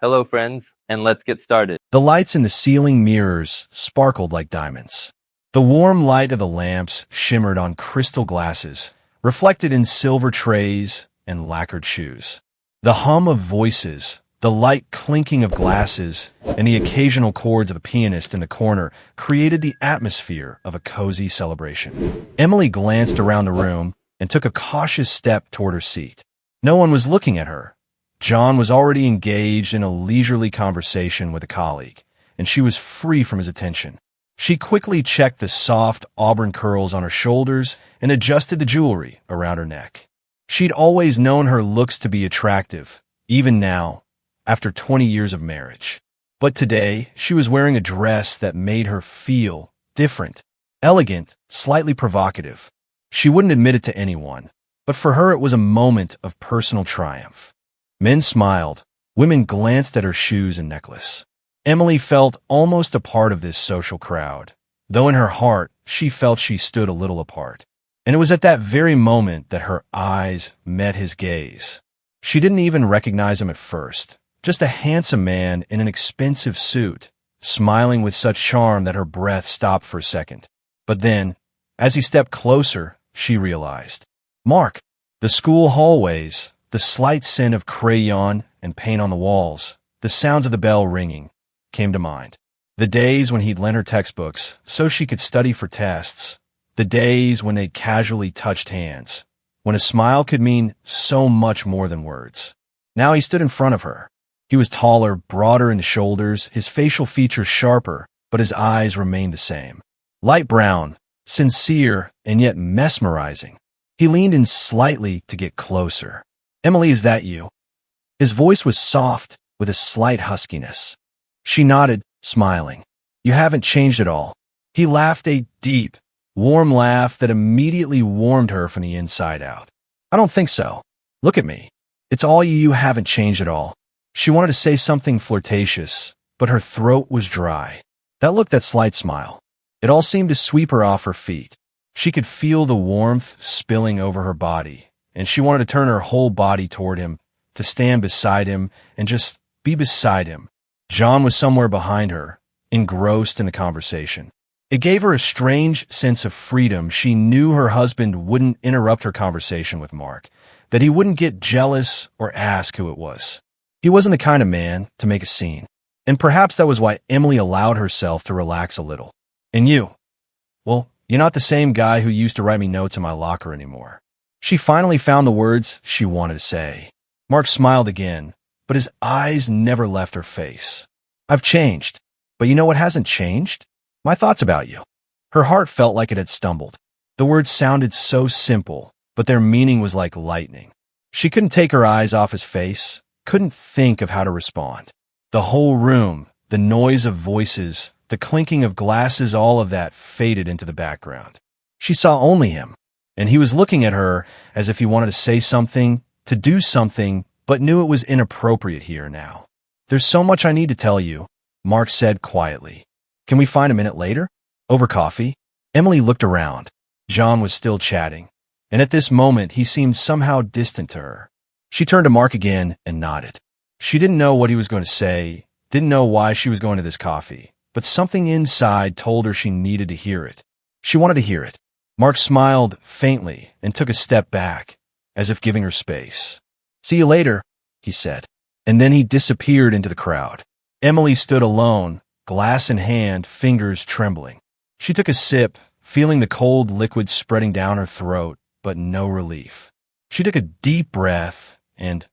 Hello, friends, and let's get started. The lights in the ceiling mirrors sparkled like diamonds. The warm light of the lamps shimmered on crystal glasses, reflected in silver trays and lacquered shoes. The hum of voices, the light clinking of glasses, and the occasional chords of a pianist in the corner created the atmosphere of a cozy celebration. Emily glanced around the room and took a cautious step toward her seat. No one was looking at her. John was already engaged in a leisurely conversation with a colleague, and she was free from his attention. She quickly checked the soft auburn curls on her shoulders and adjusted the jewelry around her neck. She'd always known her looks to be attractive, even now, after 20 years of marriage. But today, she was wearing a dress that made her feel different, elegant, slightly provocative. She wouldn't admit it to anyone, but for her it was a moment of personal triumph. Men smiled. Women glanced at her shoes and necklace. Emily felt almost a part of this social crowd, though in her heart she felt she stood a little apart. And it was at that very moment that her eyes met his gaze. She didn't even recognize him at first, just a handsome man in an expensive suit, smiling with such charm that her breath stopped for a second. But then, as he stepped closer, she realized. Mark. The school hallways, the slight scent of crayon and paint on the walls, the sounds of the bell ringing, came to mind. The days when he'd lent her textbooks so she could study for tests. The days when they'd casually touched hands, when a smile could mean so much more than words. Now he stood in front of her. He was taller, broader in the shoulders, his facial features sharper, but his eyes remained the same. Light brown, sincere, and yet mesmerizing. He leaned in slightly to get closer. Emily, is that you? His voice was soft, with a slight huskiness. She nodded, smiling. You haven't changed at all. He laughed a deep, warm laugh that immediately warmed her from the inside out. I don't think so. Look at me. It's all you haven't changed at all. She wanted to say something flirtatious, but her throat was dry. That slight smile. It all seemed to sweep her off her feet. She could feel the warmth spilling over her body, and she wanted to turn her whole body toward him, to stand beside him and just be beside him. John was somewhere behind her, engrossed in the conversation. It gave her a strange sense of freedom. She knew her husband wouldn't interrupt her conversation with Mark, that he wouldn't get jealous or ask who it was. He wasn't the kind of man to make a scene, and perhaps that was why Emily allowed herself to relax a little. And you? Well, you're not the same guy who used to write me notes in my locker anymore. She finally found the words she wanted to say. Mark smiled again, but his eyes never left her face. I've changed, but you know what hasn't changed? My thoughts about you. Her heart felt like it had stumbled. The words sounded so simple, but their meaning was like lightning. She couldn't take her eyes off his face, couldn't think of how to respond. The whole room, the noise of voices, the clinking of glasses, all of that faded into the background. She saw only him. And he was looking at her as if he wanted to say something, to do something, but knew it was inappropriate here now. There's so much I need to tell you, Mark said quietly. Can we find a minute later? Over coffee? Emily looked around. John was still chatting, and at this moment he seemed somehow distant to her. She turned to Mark again and nodded. She didn't know what he was going to say, didn't know why she was going to this coffee, but something inside told her she needed to hear it. She wanted to hear it. Mark smiled faintly and took a step back, as if giving her space. See you later, he said, and then he disappeared into the crowd. Emily stood alone, glass in hand, fingers trembling. She took a sip, feeling the cold liquid spreading down her throat, but no relief. She took a deep breath and,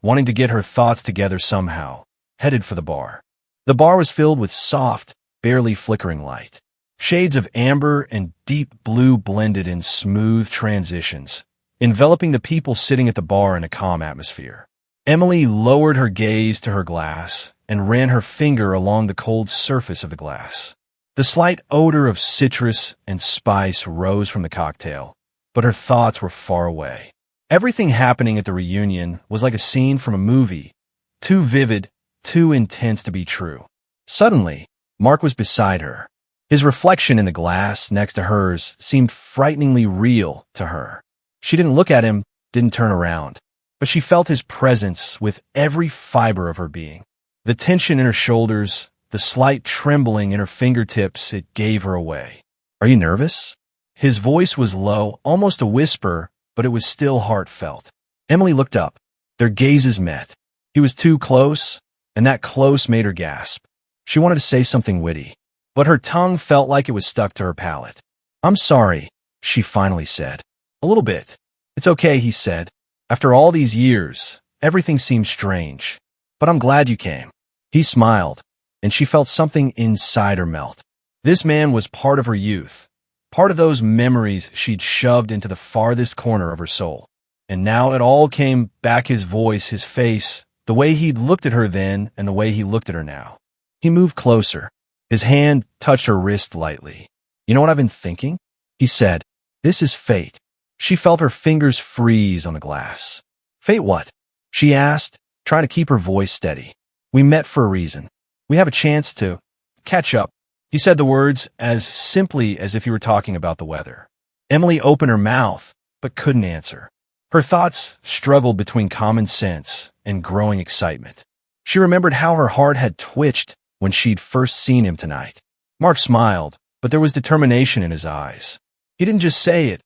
wanting to get her thoughts together somehow, headed for the bar. The bar was filled with soft, barely flickering light. Shades of amber and deep blue blended in smooth transitions, enveloping the people sitting at the bar in a calm atmosphere. Emily lowered her gaze to her glass and ran her finger along the cold surface of the glass. The slight odor of citrus and spice rose from the cocktail, but her thoughts were far away. Everything happening at the reunion was like a scene from a movie, too vivid, too intense to be true. Suddenly, Mark was beside her. His reflection in the glass next to hers seemed frighteningly real to her. She didn't look at him, didn't turn around, but she felt his presence with every fiber of her being. The tension in her shoulders, the slight trembling in her fingertips, it gave her away. Are you nervous? His voice was low, almost a whisper, but it was still heartfelt. Emily looked up. Their gazes met. He was too close, and that close made her gasp. She wanted to say something witty, but her tongue felt like it was stuck to her palate. I'm sorry, she finally said. A little bit. It's okay, he said. After all these years, everything seems strange, but I'm glad you came. He smiled, and she felt something inside her melt. This man was part of her youth, part of those memories she'd shoved into the farthest corner of her soul. And now it all came back, his voice, his face, the way he'd looked at her then and the way he looked at her now. He moved closer. His hand touched her wrist lightly. You know what I've been thinking? He said. This is fate. She felt her fingers freeze on the glass. Fate what? She asked, trying to keep her voice steady. We met for a reason. We have a chance to catch up. He said the words as simply as if he were talking about the weather. Emily opened her mouth, but couldn't answer. Her thoughts struggled between common sense and growing excitement. She remembered how her heart had twitched when she'd first seen him tonight. Mark smiled, but there was determination in his eyes. He didn't just say it.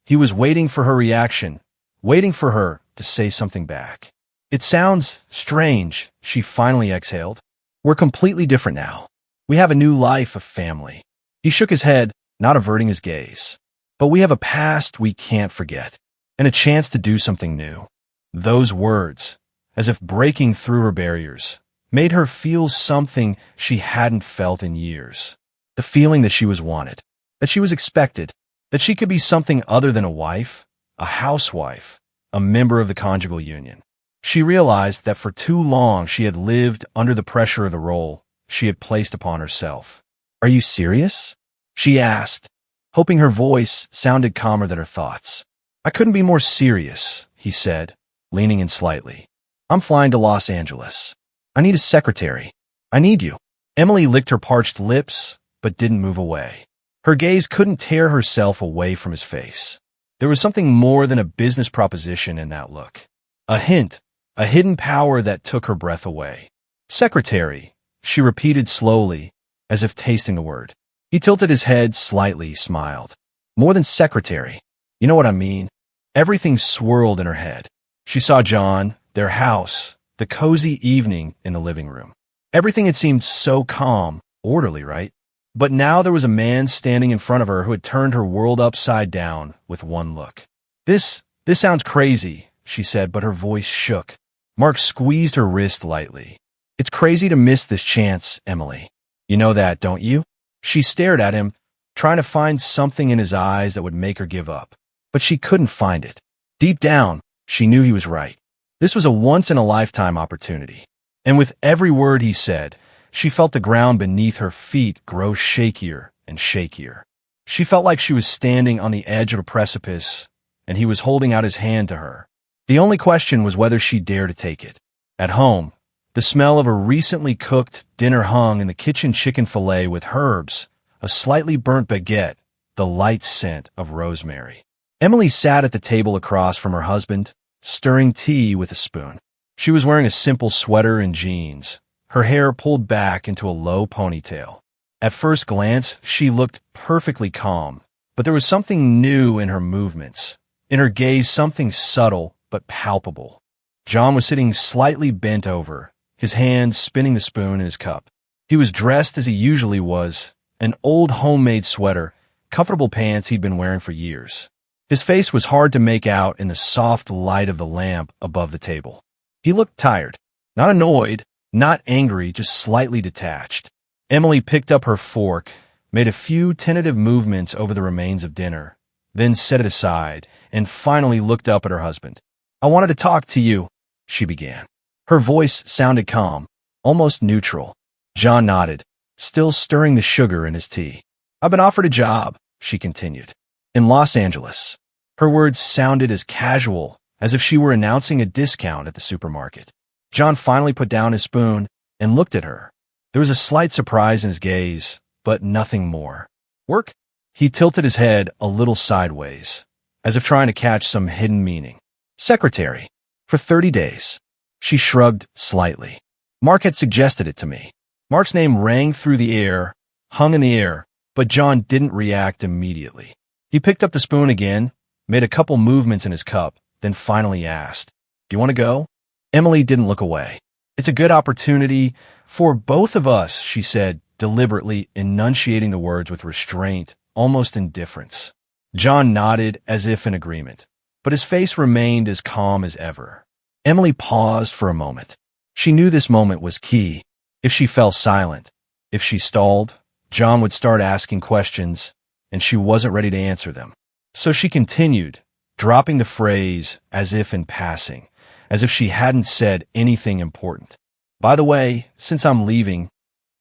He was waiting for her reaction, waiting for her to say something back. It sounds strange, she finally exhaled. We're completely different now. We have a new life, a family. He shook his head, not averting his gaze. But we have a past we can't forget, and a chance to do something new. Those words, as if breaking through her barriers, made her feel something she hadn't felt in years. The feeling that she was wanted, that she was expected, that she could be something other than a wife, a housewife, a member of the conjugal union. She realized that for too long she had lived under the pressure of the role she had placed upon herself. Are you serious? She asked, hoping her voice sounded calmer than her thoughts. I couldn't be more serious, he said, leaning in slightly. I'm flying to Los Angeles. I need a secretary. I need you. Emily licked her parched lips, but didn't move away. Her gaze couldn't tear herself away from his face. There was something more than a business proposition in that look. A hint, a hidden power that took her breath away. Secretary, she repeated slowly, as if tasting the word. He tilted his head slightly, smiled. More than secretary. You know what I mean? Everything swirled in her head. She saw John, their house, the cozy evening in the living room. Everything had seemed so calm, orderly, right? But now there was a man standing in front of her who had turned her world upside down with one look. This sounds crazy, she said, but her voice shook. Mark squeezed her wrist lightly. It's crazy to miss this chance, Emily. You know that, don't you? She stared at him, trying to find something in his eyes that would make her give up. But she couldn't find it. Deep down, she knew he was right. This was a once-in-a-lifetime opportunity. And with every word he said, she felt the ground beneath her feet grow shakier and shakier. She felt like she was standing on the edge of a precipice, and he was holding out his hand to her. The only question was whether she'd dare to take it. At home, the smell of a recently cooked dinner hung in the kitchen, chicken fillet with herbs, a slightly burnt baguette, the light scent of rosemary. Emily sat at the table across from her husband, stirring tea with a spoon. She was wearing a simple sweater and jeans, her hair pulled back into a low ponytail. At first glance, she looked perfectly calm, but there was something new in her movements, in her gaze, something subtle but palpable. John was sitting slightly bent over, his hand spinning the spoon in his cup. He was dressed as he usually was, an old homemade sweater, comfortable pants he'd been wearing for years. His face was hard to make out in the soft light of the lamp above the table. He looked tired, not annoyed, not angry, just slightly detached. Emily picked up her fork, made a few tentative movements over the remains of dinner, then set it aside, and finally looked up at her husband. I wanted to talk to you, she began. Her voice sounded calm, almost neutral. John nodded, still stirring the sugar in his tea. I've been offered a job, she continued, in Los Angeles. Her words sounded as casual as if she were announcing a discount at the supermarket. John finally put down his spoon and looked at her. There was a slight surprise in his gaze, but nothing more. Work? He tilted his head a little sideways, as if trying to catch some hidden meaning. Secretary. For 30 days. She shrugged slightly. Mark had suggested it to me. Mark's name rang through the air, hung in the air, but John didn't react immediately. He picked up the spoon again, made a couple movements in his cup, then finally asked, "Do you want to go?" Emily didn't look away. "It's a good opportunity for both of us," she said, deliberately enunciating the words with restraint, almost indifference. John nodded as if in agreement, but his face remained as calm as ever. Emily paused for a moment. She knew this moment was key. If she fell silent, if she stalled, John would start asking questions, and she wasn't ready to answer them. So she continued, dropping the phrase as if in passing, as if she hadn't said anything important. "By the way, since I'm leaving,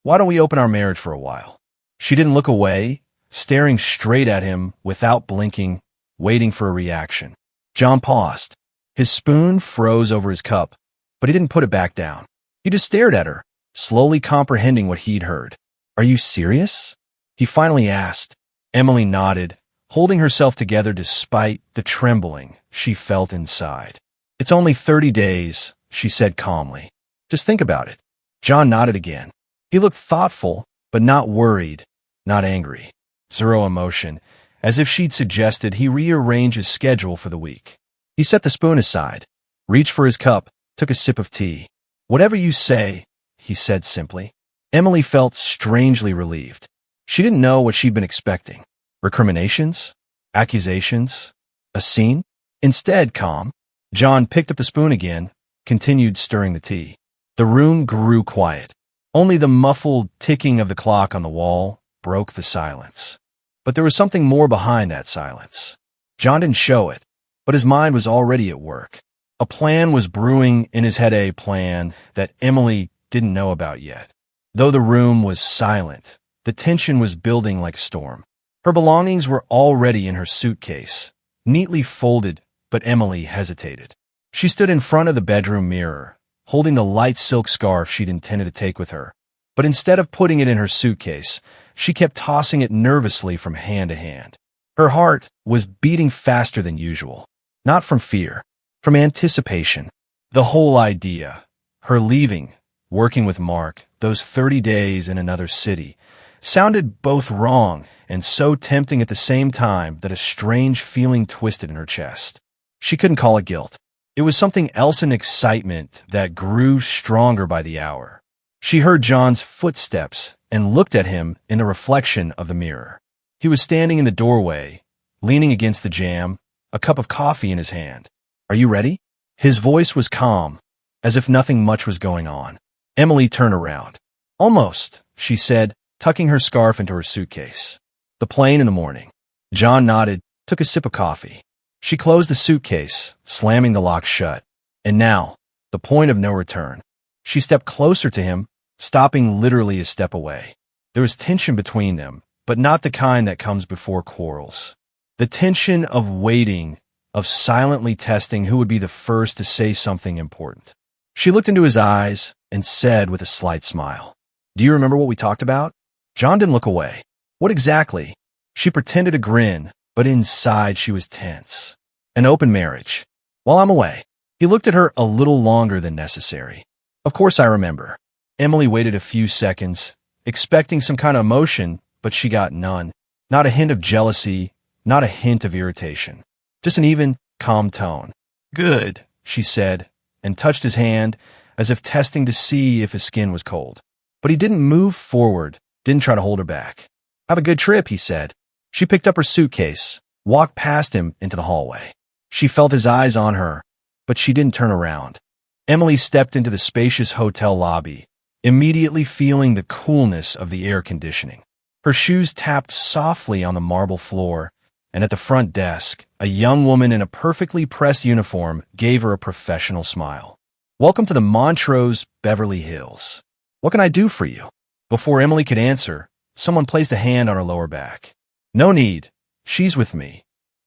why don't we open our marriage for a while?" She didn't look away, staring straight at him without blinking, waiting for a reaction. John paused. His spoon froze over his cup, but he didn't put it back down. He just stared at her, slowly comprehending what he'd heard. "Are you serious?" he finally asked. Emily nodded, holding herself together despite the trembling she felt inside. "It's only 30 days, she said calmly. "Just think about it." John nodded again. He looked thoughtful, but not worried, not angry. Zero emotion, as if she'd suggested he rearrange his schedule for the week. He set the spoon aside, reached for his cup, took a sip of tea. "Whatever you say," he said simply. Emily felt strangely relieved. She didn't know what she'd been expecting. Recriminations? Accusations? A scene? Instead, calm. John picked up the spoon again, continued stirring the tea. The room grew quiet. Only the muffled ticking of the clock on the wall broke the silence. But there was something more behind that silence. John didn't show it, but his mind was already at work. A plan was brewing in his head, a plan that Emily didn't know about yet. Though the room was silent, the tension was building like a storm. Her belongings were already in her suitcase, neatly folded, but Emily hesitated. She stood in front of the bedroom mirror, holding the light silk scarf she'd intended to take with her. But instead of putting it in her suitcase, she kept tossing it nervously from hand to hand. Her heart was beating faster than usual, not from fear, from anticipation. The whole idea, her leaving, working with Mark, those 30 days in another city, sounded both wrong and so tempting at the same time that a strange feeling twisted in her chest. She couldn't call it guilt. It was something else, an excitement that grew stronger by the hour. She heard John's footsteps and looked at him in the reflection of the mirror. He was standing in the doorway, leaning against the jamb, a cup of coffee in his hand. "Are you ready?" His voice was calm, as if nothing much was going on. Emily turned around. "Almost," she said, tucking her scarf into her suitcase. "The plane in the morning." John nodded, took a sip of coffee. She closed the suitcase, slamming the lock shut. And now, the point of no return. She stepped closer to him, stopping literally a step away. There was tension between them, but not the kind that comes before quarrels. The tension of waiting, of silently testing who would be the first to say something important. She looked into his eyes and said with a slight smile, "Do you remember what we talked about?" John didn't look away. "What exactly?" She pretended a grin, but inside she was tense. "An open marriage. While I'm away." He looked at her a little longer than necessary. "Of course I remember." Emily waited a few seconds, expecting some kind of emotion, but she got none. Not a hint of jealousy, not a hint of irritation. Just an even, calm tone. "Good," she said, and touched his hand as if testing to see if his skin was cold. But he didn't move forward, didn't try to hold her back. "Have a good trip," he said. She picked up her suitcase, walked past him into the hallway. She felt his eyes on her, but she didn't turn around. Emily stepped into the spacious hotel lobby, immediately feeling the coolness of the air conditioning. Her shoes tapped softly on the marble floor, and at the front desk, a young woman in a perfectly pressed uniform gave her a professional smile. "Welcome to the Montrose Beverly Hills. What can I do for you?" Before Emily could answer, someone placed a hand on her lower back. "No need. She's with me,"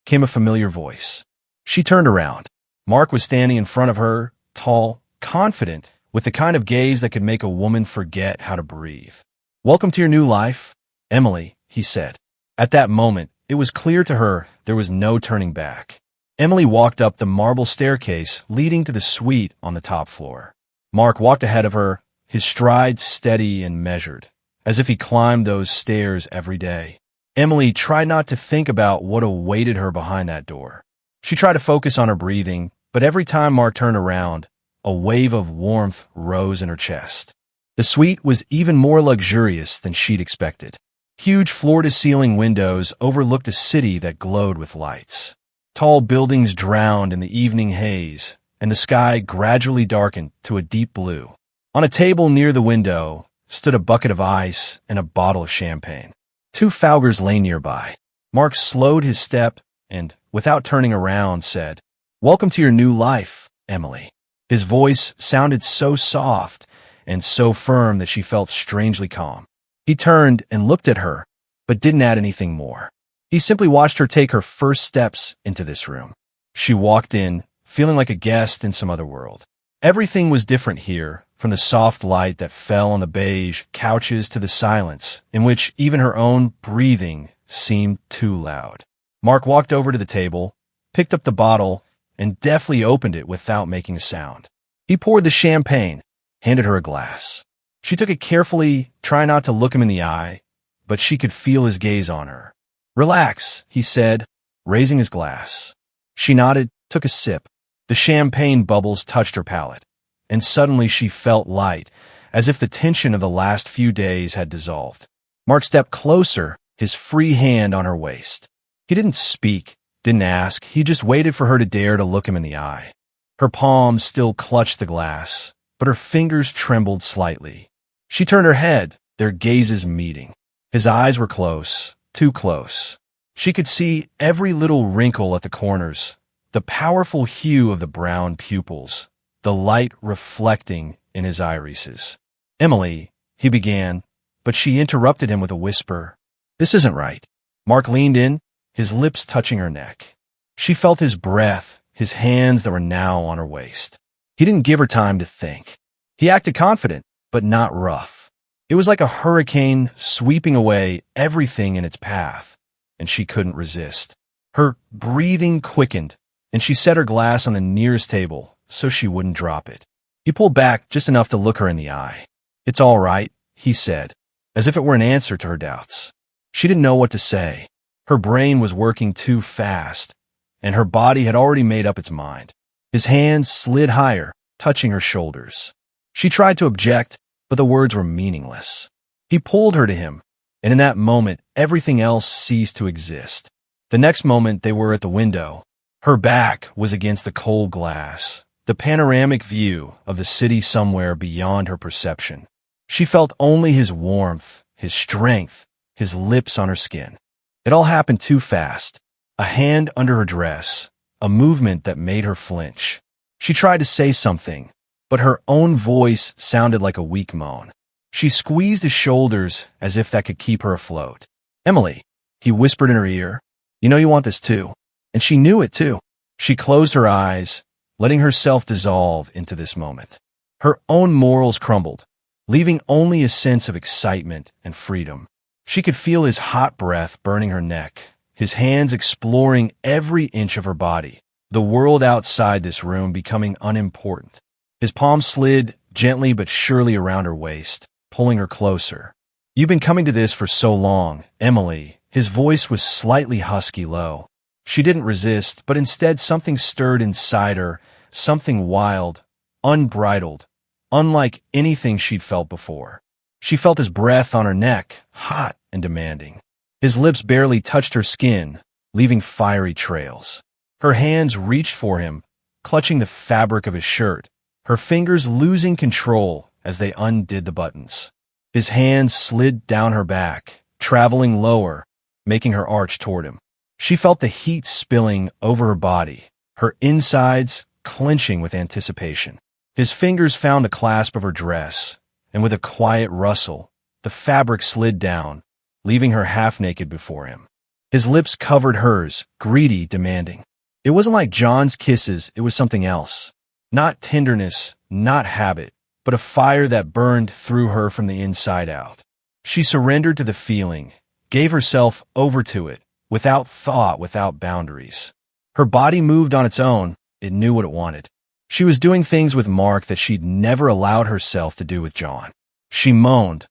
came a familiar voice. She turned around. Mark was standing in front of her, tall, confident, with the kind of gaze that could make a woman forget how to breathe. "Welcome to your new life, Emily," he said. At that moment, it was clear to her there was no turning back. Emily walked up the marble staircase leading to the suite on the top floor. Mark walked ahead of her, his stride steady and measured, as if he climbed those stairs every day. Emily tried not to think about what awaited her behind that door. She tried to focus on her breathing, but every time Mark turned around, a wave of warmth rose in her chest. The suite was even more luxurious than she'd expected. Huge floor-to-ceiling windows overlooked a city that glowed with lights. Tall buildings drowned in the evening haze, and the sky gradually darkened to a deep blue. On a table near the window stood a bucket of ice and a bottle of champagne. 2 Fougers lay nearby. Mark slowed his step and, without turning around, said, "Welcome to your new life, Emily." His voice sounded so soft and so firm that she felt strangely calm. He turned and looked at her, but didn't add anything more. He simply watched her take her first steps into this room. She walked in, feeling like a guest in some other world. Everything was different here, from the soft light that fell on the beige couches to the silence, in which even her own breathing seemed too loud. Mark walked over to the table, picked up the bottle, and deftly opened it without making a sound. He poured the champagne, handed her a glass. She took it carefully, trying not to look him in the eye, but she could feel his gaze on her. "Relax," he said, raising his glass. She nodded, took a sip. The champagne bubbles touched her palate, and suddenly she felt light, as if the tension of the last few days had dissolved. Mark stepped closer, his free hand on her waist. He didn't speak, didn't ask, he just waited for her to dare to look him in the eye. Her palms still clutched the glass, but her fingers trembled slightly. She turned her head, their gazes meeting. His eyes were close, too close. She could see every little wrinkle at the corners, the powerful hue of the brown pupils, the light reflecting in his irises. "Emily," he began, but she interrupted him with a whisper. "This isn't right." Mark leaned in, his lips touching her neck. She felt his breath, his hands that were now on her waist. He didn't give her time to think. He acted confident, but not rough. It was like a hurricane sweeping away everything in its path, and she couldn't resist. Her breathing quickened, and she set her glass on the nearest table so she wouldn't drop it. He pulled back just enough to look her in the eye. "It's all right," he said, as if it were an answer to her doubts. She didn't know what to say. Her brain was working too fast, and her body had already made up its mind. His hands slid higher, touching her shoulders. She tried to object, but the words were meaningless. He pulled her to him, and in that moment, everything else ceased to exist. The next moment, they were at the window. Her back was against the cold glass, the panoramic view of the city somewhere beyond her perception. She felt only his warmth, his strength, his lips on her skin. It all happened too fast. A hand under her dress, a movement that made her flinch. She tried to say something, but her own voice sounded like a weak moan. She squeezed his shoulders as if that could keep her afloat. "Emily," he whispered in her ear, "you know you want this too." And she knew it too. She closed her eyes, letting herself dissolve into this moment. Her own morals crumbled, leaving only a sense of excitement and freedom. She could feel his hot breath burning her neck, his hands exploring every inch of her body, the world outside this room becoming unimportant. His palm slid gently but surely around her waist, pulling her closer. "You've been coming to this for so long, Emily." His voice was slightly husky low. She didn't resist, but instead something stirred inside her, something wild, unbridled, unlike anything she'd felt before. She felt his breath on her neck, hot and demanding. His lips barely touched her skin, leaving fiery trails. Her hands reached for him, clutching the fabric of his shirt, her fingers losing control as they undid the buttons. His hands slid down her back, traveling lower, making her arch toward him. She felt the heat spilling over her body, her insides clenching with anticipation. His fingers found the clasp of her dress, and with a quiet rustle, the fabric slid down, leaving her half-naked before him. His lips covered hers, greedy, demanding. It wasn't like John's kisses, it was something else. Not tenderness, not habit, but a fire that burned through her from the inside out. She surrendered to the feeling, gave herself over to it, without thought, without boundaries. Her body moved on its own, it knew what it wanted. She was doing things with Mark that she'd never allowed herself to do with John. She moaned,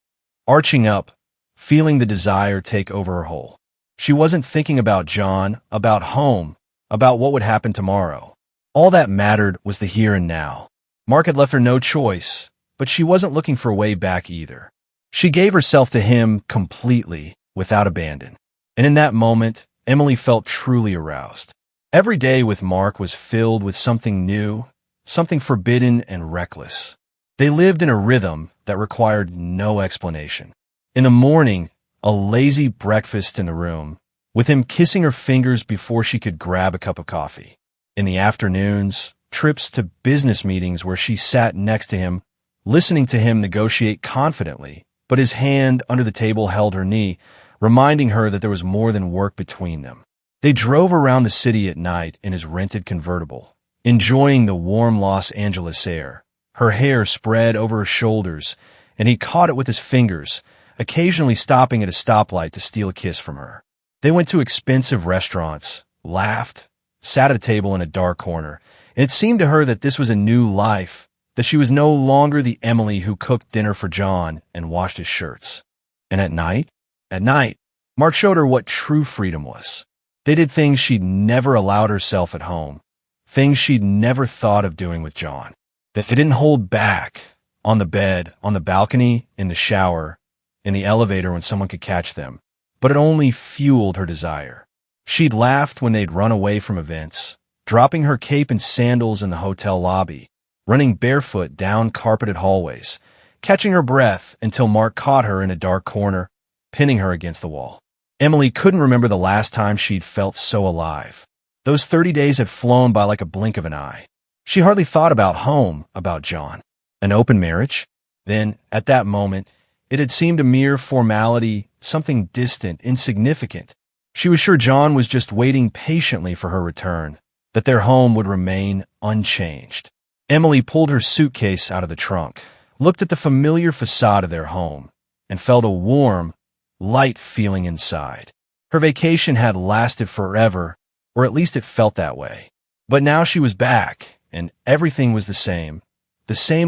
arching up, feeling the desire take over her whole. She wasn't thinking about John, about home, about what would happen tomorrow. All that mattered was the here and now. Mark had left her no choice, but she wasn't looking for a way back either. She gave herself to him completely, without abandon. And in that moment, Emily felt truly aroused. Every day with Mark was filled with something new, something forbidden and reckless. They lived in a rhythm that required no explanation. In the morning, a lazy breakfast in the room, with him kissing her fingers before she could grab a cup of coffee. In the afternoons, trips to business meetings where she sat next to him, listening to him negotiate confidently, but his hand under the table held her knee, reminding her that there was more than work between them. They drove around the city at night in his rented convertible, enjoying the warm Los Angeles air. Her hair spread over her shoulders, and he caught it with his fingers, occasionally stopping at a stoplight to steal a kiss from her. They went to expensive restaurants, laughed, sat at a table in a dark corner, and it seemed to her that this was a new life, that she was no longer the Emily who cooked dinner for John and washed his shirts. And at night, Mark showed her what true freedom was. They did things she'd never allowed herself at home, things she'd never thought of doing with John. That they didn't hold back, on the bed, on the balcony, in the shower, in the elevator when someone could catch them, but it only fueled her desire. She'd laughed when they'd run away from events, dropping her cape and sandals in the hotel lobby, running barefoot down carpeted hallways, catching her breath until Mark caught her in a dark corner, pinning her against the wall. Emily couldn't remember the last time she'd felt so alive. Those 30 days had flown by like a blink of an eye. She hardly thought about home, about John. An open marriage? Then, at that moment, it had seemed a mere formality, something distant, insignificant. She was sure John was just waiting patiently for her return, that their home would remain unchanged. Emily pulled her suitcase out of the trunk, looked at the familiar facade of their home, and felt a warm, light feeling inside. Her vacation had lasted forever, or at least it felt that way. But now she was back, and everything was the same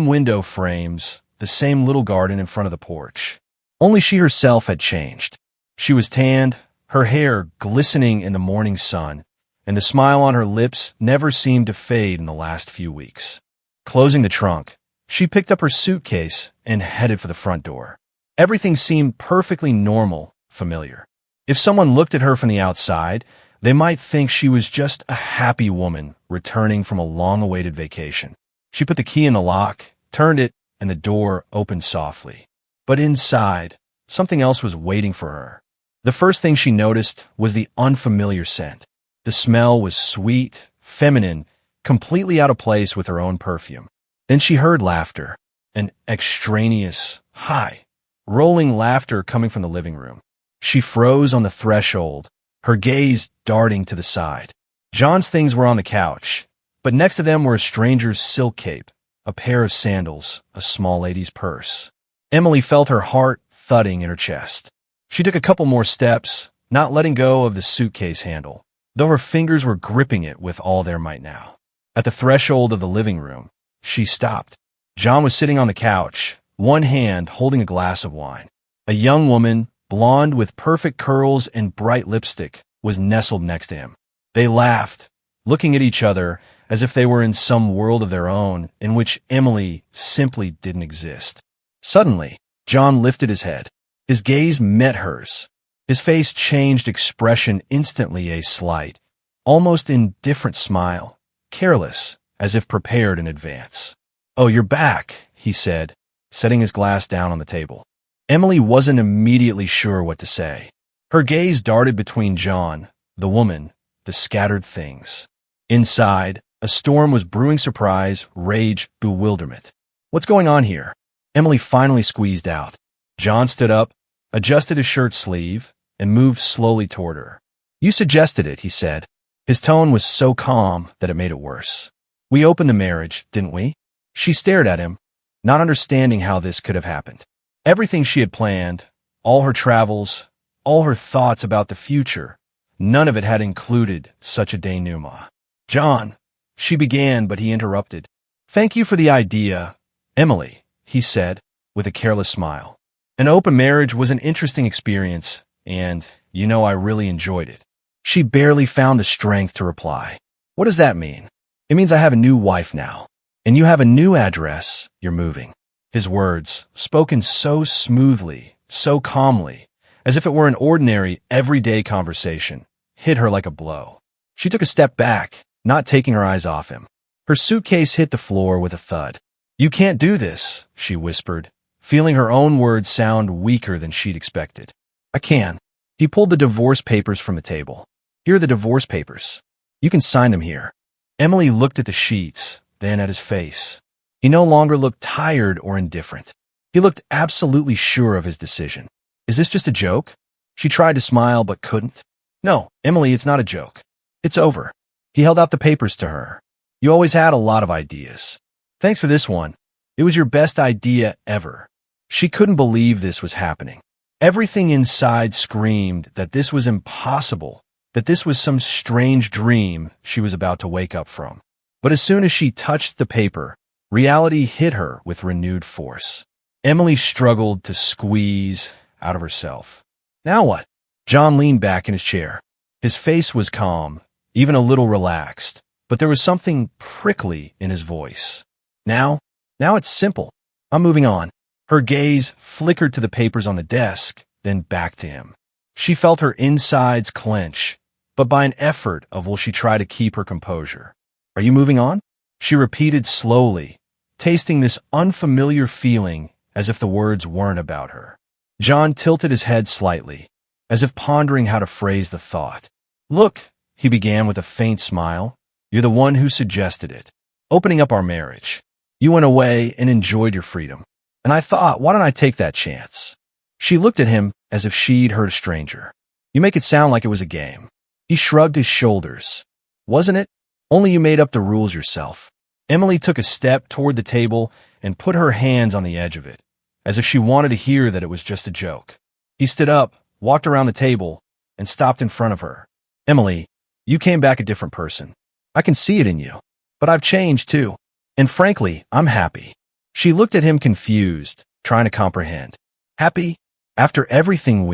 window frames, the same little garden in front of the porch. Only she herself had changed. She was tanned, her hair glistening in the morning sun, and the smile on her lips never seemed to fade in the last few weeks. Closing the trunk, she picked up her suitcase and headed for the front door. Everything seemed perfectly normal, familiar. If someone looked at her from the outside, they might think she was just a happy woman returning from a long-awaited vacation. She put the key in the lock, turned it, and the door opened softly. But inside, something else was waiting for her. The first thing she noticed was the unfamiliar scent. The smell was sweet, feminine, completely out of place with her own perfume. Then she heard laughter, an extraneous, high, rolling laughter coming from the living room. She froze on the threshold, her gaze darting to the side. John's things were on the couch, but next to them were a stranger's silk cape, a pair of sandals, a small lady's purse. Emily felt her heart thudding in her chest. She took a couple more steps, not letting go of the suitcase handle, though her fingers were gripping it with all their might now. At the threshold of the living room, she stopped. John was sitting on the couch, one hand holding a glass of wine. A young woman, blonde with perfect curls and bright lipstick, was nestled next to him. They laughed, looking at each other as if they were in some world of their own in which Emily simply didn't exist. Suddenly, John lifted his head. His gaze met hers. His face changed expression instantly, a slight, almost indifferent smile, careless, as if prepared in advance. "Oh, you're back," he said, setting his glass down on the table. Emily wasn't immediately sure what to say. Her gaze darted between John, the woman, the scattered things. Inside, a storm was brewing: surprise, rage, bewilderment. "What's going on here?" Emily finally squeezed out. John stood up, adjusted his shirt sleeve, and moved slowly toward her. "You suggested it," he said. His tone was so calm that it made it worse. "We opened the marriage, didn't we?" She stared at him, not understanding how this could have happened. Everything she had planned, all her travels, all her thoughts about the future, none of it had included such a denouement. "John," she began, but he interrupted. Thank you for the idea, Emily, he said, with a careless smile. An open marriage was an interesting experience, and, I really enjoyed it. She barely found the strength to reply. What does that mean? It means I have a new wife now. And you have a new address. You're moving. His words, spoken so smoothly, so calmly, as if it were an ordinary, everyday conversation, hit her like a blow. She took a step back, not taking her eyes off him. Her suitcase hit the floor with a thud. You can't do this, she whispered, feeling her own words sound weaker than she'd expected. I can. He pulled the divorce papers from the table. Here are the divorce papers. You can sign them here. Emily looked at the sheets, then at his face. He no longer looked tired or indifferent. He looked absolutely sure of his decision. Is this just a joke? She tried to smile but couldn't. No, Emily, it's not a joke. It's over. He held out the papers to her. You always had a lot of ideas. Thanks for this one. It was your best idea ever. She couldn't believe this was happening. Everything inside screamed that this was impossible, that this was some strange dream she was about to wake up from. But as soon as she touched the paper, reality hit her with renewed force. Emily struggled to squeeze out of herself. Now what? John leaned back in his chair. His face was calm, even a little relaxed, but there was something prickly in his voice. Now it's simple. I'm moving on. Her gaze flickered to the papers on the desk, then back to him. She felt her insides clench, but by an effort of will she try to keep her composure. Are you moving on? She repeated slowly, tasting this unfamiliar feeling as if the words weren't about her. John tilted his head slightly, as if pondering how to phrase the thought. Look, he began with a faint smile, you're the one who suggested it. Opening up our marriage. You went away and enjoyed your freedom. And I thought, why don't I take that chance? She looked at him as if she'd heard a stranger. You make it sound like it was a game. He shrugged his shoulders. Wasn't it? Only you made up the rules yourself. Emily took a step toward the table and put her hands on the edge of it, as if she wanted to hear that it was just a joke. He stood up, walked around the table, and stopped in front of her. Emily, you came back a different person. I can see it in you. But I've changed too. And frankly, I'm happy. She looked at him confused, trying to comprehend. Happy? After everything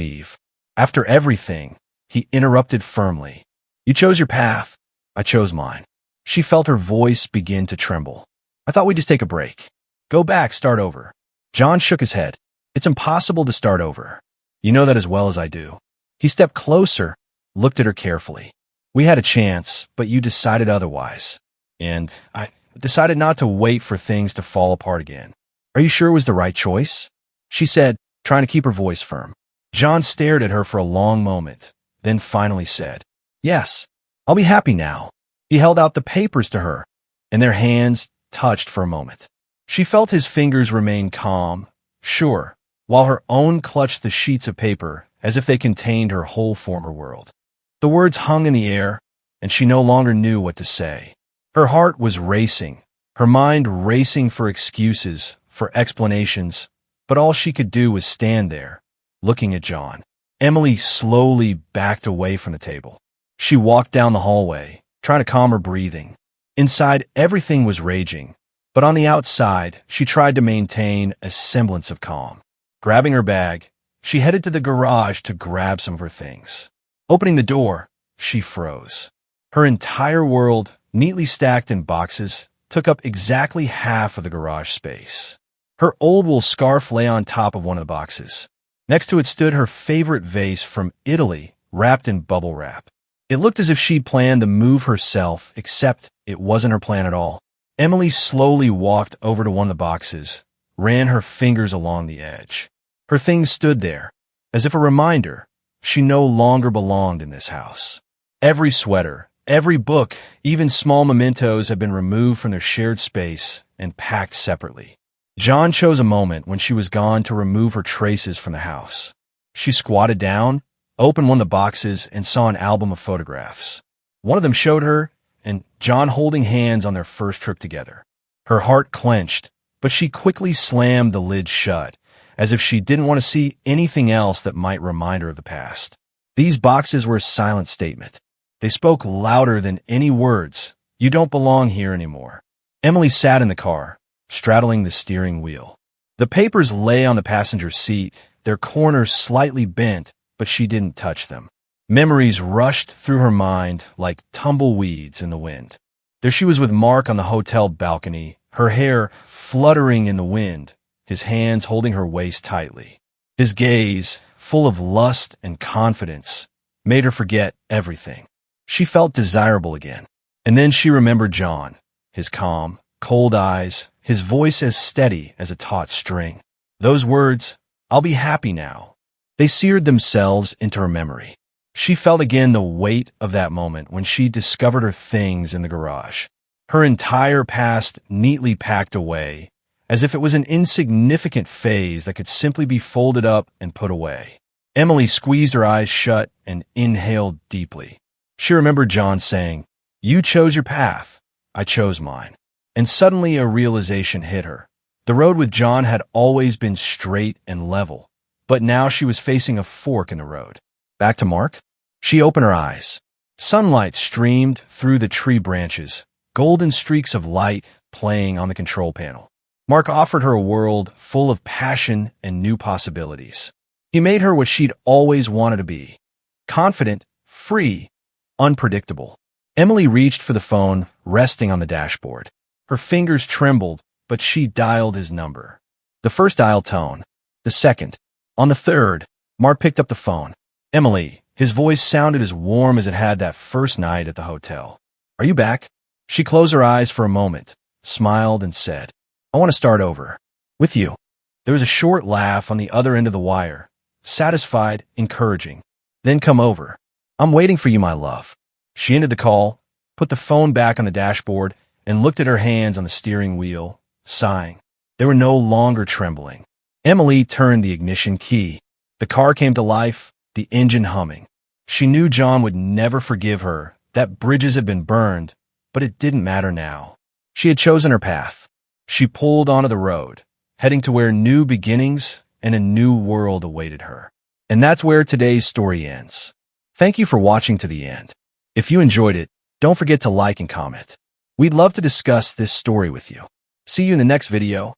after everything, he interrupted firmly. You chose your path. I chose mine. She felt her voice begin to tremble. I thought we'd just take a break. Go back, start over. John shook his head. It's impossible to start over. You know that as well as I do. He stepped closer, looked at her carefully. We had a chance, but you decided otherwise. And I decided not to wait for things to fall apart again. Are you sure it was the right choice? She said, trying to keep her voice firm. John stared at her for a long moment, then finally said, Yes, I'll be happy now. He held out the papers to her, and their hands touched for a moment. She felt his fingers remain calm, sure, while her own clutched the sheets of paper as if they contained her whole former world. The words hung in the air, and she no longer knew what to say. Her heart was racing, her mind racing for excuses, for explanations, but all she could do was stand there, looking at John. Emily slowly backed away from the table. She walked down the hallway, trying to calm her breathing. Inside, everything was raging, but on the outside, she tried to maintain a semblance of calm. Grabbing her bag, she headed to the garage to grab some of her things. Opening the door, she froze. Her entire world, neatly stacked in boxes, took up exactly half of the garage space. Her old wool scarf lay on top of one of the boxes. Next to it stood her favorite vase from Italy, wrapped in bubble wrap. It looked as if she'd planned the move herself, except it wasn't her plan at all. Emily slowly walked over to one of the boxes, ran her fingers along the edge. Her things stood there, as if a reminder she no longer belonged in this house. Every sweater, every book, even small mementos had been removed from their shared space and packed separately. John chose a moment when she was gone to remove her traces from the house. She squatted down, opened one of the boxes, and saw an album of photographs. One of them showed her and John holding hands on their first trip together. Her heart clenched, but she quickly slammed the lid shut, as if she didn't want to see anything else that might remind her of the past. These boxes were a silent statement. They spoke louder than any words. You don't belong here anymore. Emily sat in the car, straddling the steering wheel. The papers lay on the passenger seat, their corners slightly bent, but she didn't touch them. Memories rushed through her mind like tumbleweeds in the wind. There she was with Mark on the hotel balcony, her hair fluttering in the wind, his hands holding her waist tightly. His gaze, full of lust and confidence, made her forget everything. She felt desirable again. And then she remembered John, his calm, cold eyes, his voice as steady as a taut string. Those words, "I'll be happy now," they seared themselves into her memory. She felt again the weight of that moment when she discovered her things in the garage. Her entire past neatly packed away, as if it was an insignificant phase that could simply be folded up and put away. Emily squeezed her eyes shut and inhaled deeply. She remembered John saying, "You chose your path, I chose mine." And suddenly a realization hit her. The road with John had always been straight and level, but now she was facing a fork in the road. Back to Mark? She opened her eyes. Sunlight streamed through the tree branches, golden streaks of light playing on the control panel. Mark offered her a world full of passion and new possibilities. He made her what she'd always wanted to be. Confident, free, unpredictable. Emily reached for the phone, resting on the dashboard. Her fingers trembled, but she dialed his number. The first dial tone. The second. On the third, Mark picked up the phone. "Emily." His voice sounded as warm as it had that first night at the hotel. "Are you back?" She closed her eyes for a moment, smiled, and said, "I want to start over. With you." There was a short laugh on the other end of the wire. Satisfied, encouraging. "Then come over. I'm waiting for you, my love." She ended the call, put the phone back on the dashboard, and looked at her hands on the steering wheel, sighing. They were no longer trembling. Emily turned the ignition key. The car came to life, the engine humming. She knew John would never forgive her, that bridges had been burned, but it didn't matter now. She had chosen her path. She pulled onto the road, heading to where new beginnings and a new world awaited her. And that's where today's story ends. Thank you for watching to the end. If you enjoyed it, don't forget to like and comment. We'd love to discuss this story with you. See you in the next video.